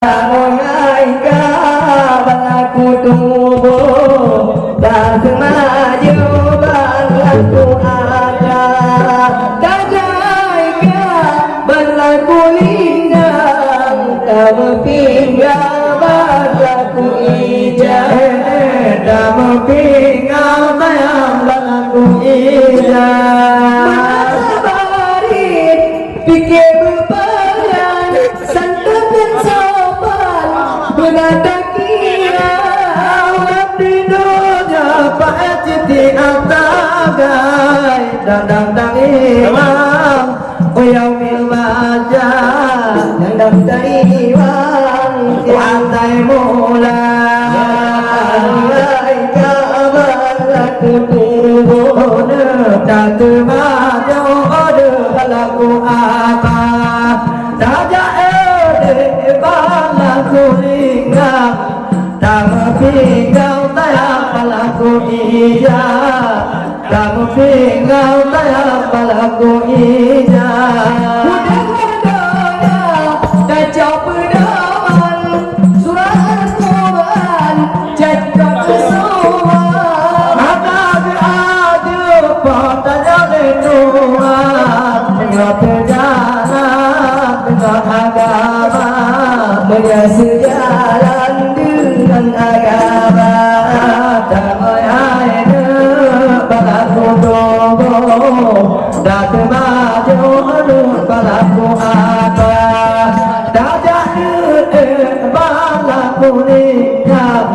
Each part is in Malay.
Mengai balaku tubuh dan semaju balaku ada dajai balaku lindang kamu tinggal balaku ijah kamu tinggal bayang balaku ijah menasabari pikir berbayan santan dan Benadakia Abdi doja Pa'ajiti Abdagai Dandang imam Uyaumil wajah Dandang imam Tiantai mula Laika balaku tubuh Datu maju Ode balaku apa Daja balaku lingang Kamu tinggal tayang balaku ijah Kamu tinggal tayang balaku ijah Mudah-mudahnya kacau pedaman Surah Al-Quran cekak semua Maka beradu potanya renungan Tengah perjalanan tengah agama Sejalan dengan agama Damai aina balaku dogo Datu maju balaku apa Dajah balaku nikah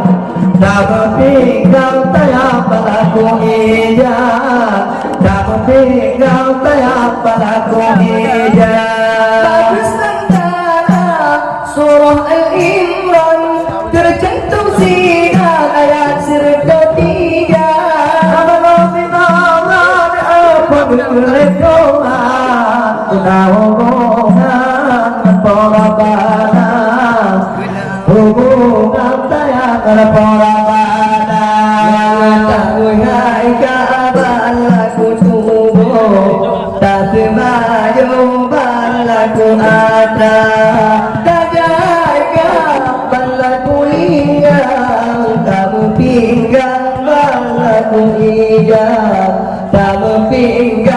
Damu tinggal tayang balaku ijah Damu tinggal tayang balaku ijah Surah Al-Imran tercantum siang ayat 103 Abang binaran apa berlekohan hubungan para bana hubungan tayang para bana Tangungai kaban laku tubuh tak semaju balaku ada Tinggal balaku ijah, tak berpinggang.